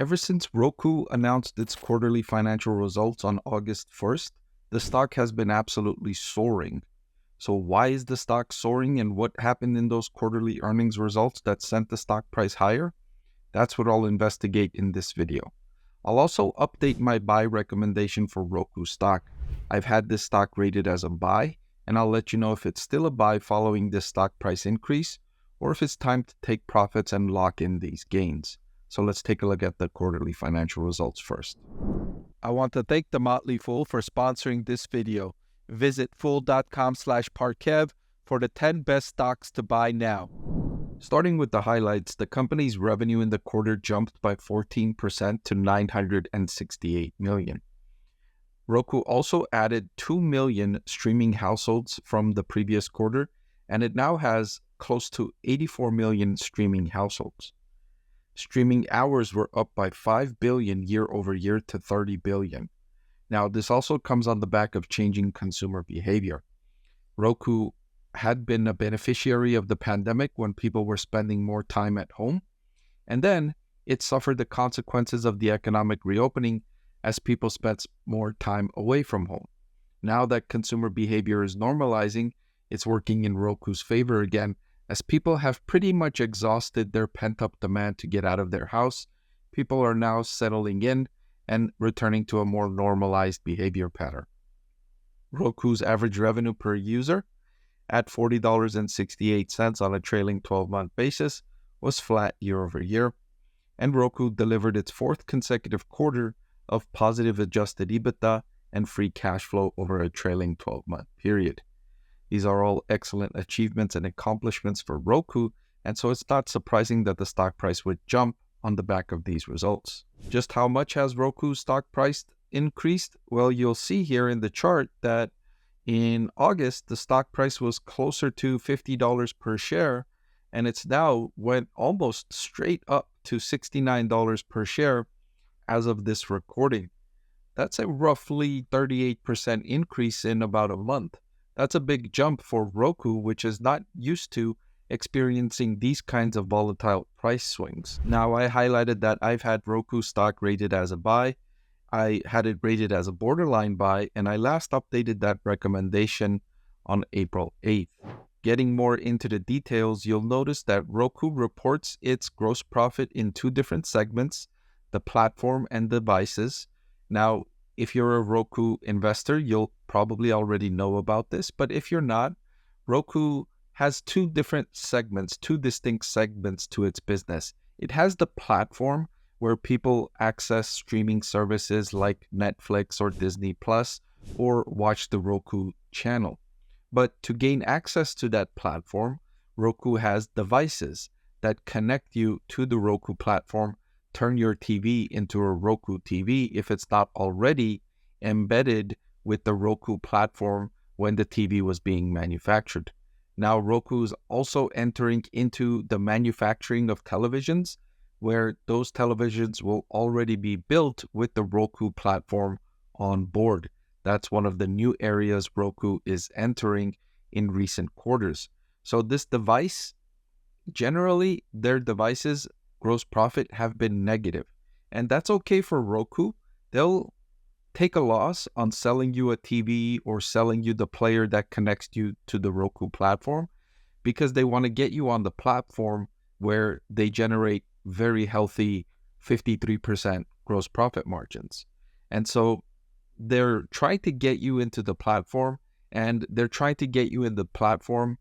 Ever since Roku announced its quarterly financial results on August 1st, the stock has been absolutely soaring. So why is the stock soaring and what happened in those quarterly earnings results that sent the stock price higher? That's what I'll investigate in this video. I'll also update my buy recommendation for Roku stock. I've had this stock rated as a buy, and I'll let you know if it's still a buy following this stock price increase, or if it's time to take profits and lock in these gains. So let's take a look at the quarterly financial results first. I want to thank the Motley Fool for sponsoring this video. Visit fool.com/Parkev for the 10 best stocks to buy now. Starting with the highlights, the company's revenue in the quarter jumped by 14% to $968 million. Roku also added 2 million streaming households from the previous quarter, and it now has close to 84 million streaming households. Streaming hours were up by 5 billion year over year to 30 billion. Now, this also comes on the back of changing consumer behavior. Roku had been a beneficiary of the pandemic when people were spending more time at home, and then it suffered the consequences of the economic reopening as people spent more time away from home. Now that consumer behavior is normalizing, it's working in Roku's favor again, as people have pretty much exhausted their pent-up demand to get out of their house. People are now settling in and returning to a more normalized behavior pattern. Roku's average revenue per user at $40.68 on a trailing 12-month basis was flat year over year, and Roku delivered its fourth consecutive quarter of positive adjusted EBITDA and free cash flow over a trailing 12-month period. These are all excellent achievements and accomplishments for Roku, and so it's not surprising that the stock price would jump on the back of these results. Just how much has Roku's stock price increased? Well, you'll see here in the chart that in August, the stock price was closer to $50 per share, and it's now went almost straight up to $69 per share as of this recording. That's a roughly 38% increase in about a month. That's a big jump for Roku, which is not used to experiencing these kinds of volatile price swings. Now, I highlighted that I've had Roku stock rated as a buy. I had it rated as a borderline buy, and I last updated that recommendation on April 8th. Getting more into the details, you'll notice that Roku reports its gross profit in two different segments, the platform and devices. Now, if you're a Roku investor, you'll probably already know about this, but if you're not, Roku has two distinct segments to its business. It has the platform where people access streaming services like Netflix or Disney Plus or watch the Roku channel. But to gain access to that platform, Roku has devices that connect you to the Roku platform. Turn your TV into a Roku TV if it's not already embedded with the Roku platform when the TV was being manufactured. Now, Roku is also entering into the manufacturing of televisions, where those televisions will already be built with the Roku platform on board. That's one of the new areas Roku is entering in recent quarters. So this device, generally, their devices gross profit have been negative, and that's okay for Roku. They'll take a loss on selling you a TV or selling you the player that connects you to the Roku platform because they want to get you on the platform where they generate very healthy 53% gross profit margins. And so they're trying to get you into the platform, and they're trying to get you in the platform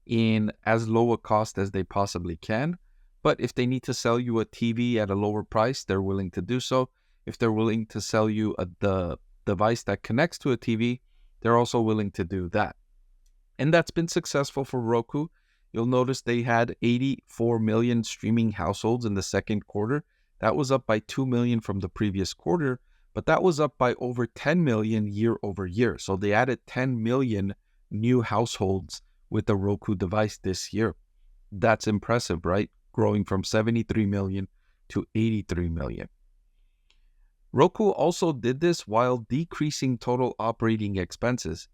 in as low a cost as they possibly can. But if they need to sell you a TV at a lower price, they're willing to do so. If they're willing to sell you the device that connects to a TV, they're also willing to do that. And that's been successful for Roku. You'll notice they had 84 million streaming households in the second quarter. That was up by 2 million from the previous quarter, but that was up by over 10 million year over year. So they added 10 million new households with the Roku device this year. That's impressive, right? Growing from 73 million to 83 million. Roku also did this while decreasing total operating expenses.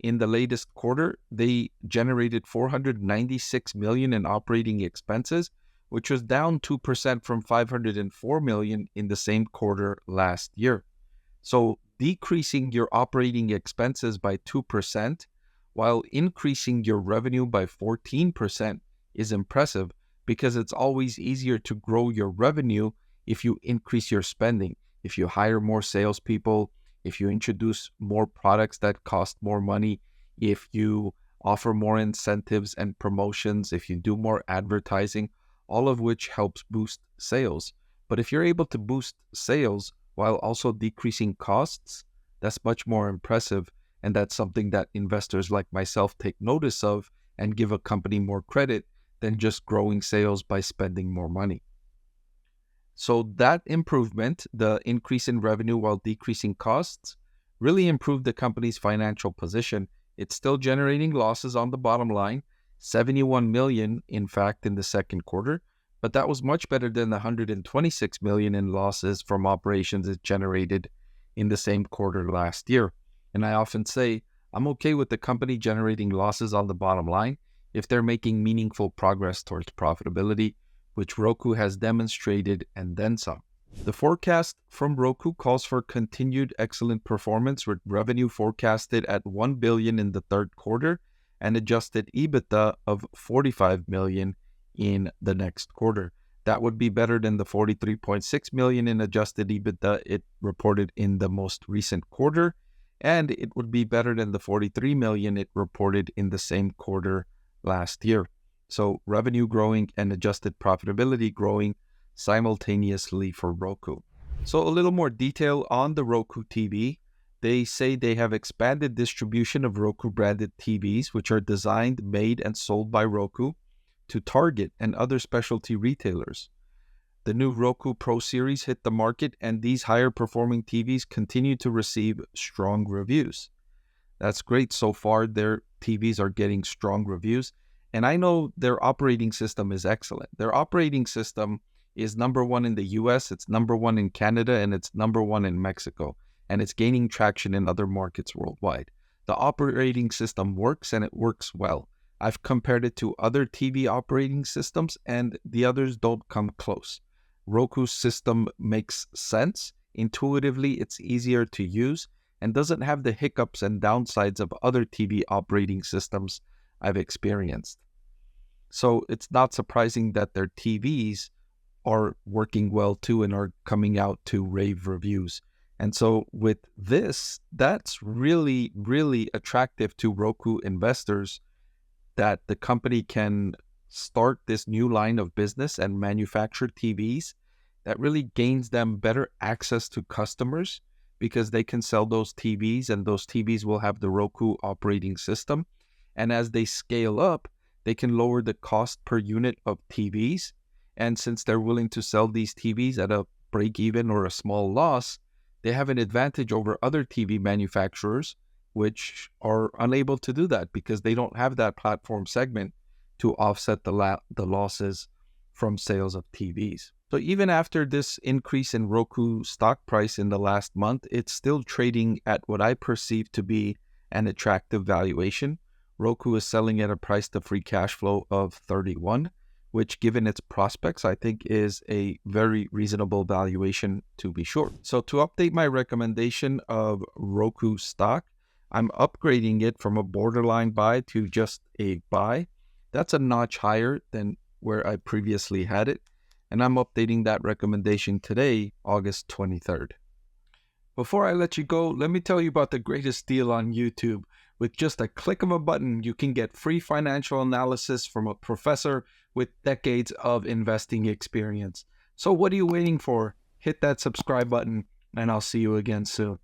In the latest quarter, they generated $496 million in operating expenses, which was down 2% from 504 million in the same quarter last year. So decreasing your operating expenses by 2% while increasing your revenue by 14% is impressive, because it's always easier to grow your revenue if you increase your spending, if you hire more salespeople, if you introduce more products that cost more money, if you offer more incentives and promotions, if you do more advertising, all of which helps boost sales. But if you're able to boost sales while also decreasing costs, that's much more impressive. And that's something that investors like myself take notice of and give a company more credit than just growing sales by spending more money. So that improvement, the increase in revenue while decreasing costs, really improved the company's financial position. It's still generating losses on the bottom line, 71 million, in fact, in the second quarter, but that was much better than the 126 million in losses from operations it generated in the same quarter last year. And I often say, I'm okay with the company generating losses on the bottom line if they're making meaningful progress towards profitability, which Roku has demonstrated and then some. The forecast from Roku calls for continued excellent performance, with revenue forecasted at 1 billion in the third quarter and adjusted EBITDA of 45 million in the next quarter. That would be better than the 43.6 million in adjusted EBITDA it reported in the most recent quarter, and it would be better than the 43 million it reported in the same quarter last year. So revenue growing and adjusted profitability growing simultaneously for Roku. So a little more detail on the Roku TV. They say they have expanded distribution of Roku branded TVs, which are designed, made, and sold by Roku, to Target and other specialty retailers. The new Roku Pro Series hit the market, and these higher performing TVs continue to receive strong reviews. That's great. So far, their TVs are getting strong reviews. And I know their operating system is excellent. Their operating system is #1 in the US, it's #1 in Canada, and it's #1 in Mexico. And it's gaining traction in other markets worldwide. The operating system works, and it works well. I've compared it to other TV operating systems, and the others don't come close. Roku's system makes sense. Intuitively, it's easier to use and doesn't have the hiccups and downsides of other TV operating systems I've experienced. So it's not surprising that their TVs are working well too and are coming out to rave reviews. And so with this, that's really, really attractive to Roku investors, that the company can start this new line of business and manufacture TVs that really gains them better access to customers, because they can sell those TVs, and those TVs will have the Roku operating system. And as they scale up, they can lower the cost per unit of TVs. And since they're willing to sell these TVs at a break even or a small loss, they have an advantage over other TV manufacturers, which are unable to do that because they don't have that platform segment to offset the losses from sales of TVs. So even after this increase in Roku stock price in the last month, it's still trading at what I perceive to be an attractive valuation. Roku is selling at a price to free cash flow of 31, which, given its prospects, I think is a very reasonable valuation, to be sure. So to update my recommendation of Roku stock, I'm upgrading it from a borderline buy to just a buy. That's a notch higher than where I previously had it, and I'm updating that recommendation today, August 23rd. Before I let you go, let me tell you about the greatest deal on YouTube. With just a click of a button, you can get free financial analysis from a professor with decades of investing experience. So what are you waiting for? Hit that subscribe button, and I'll see you again soon.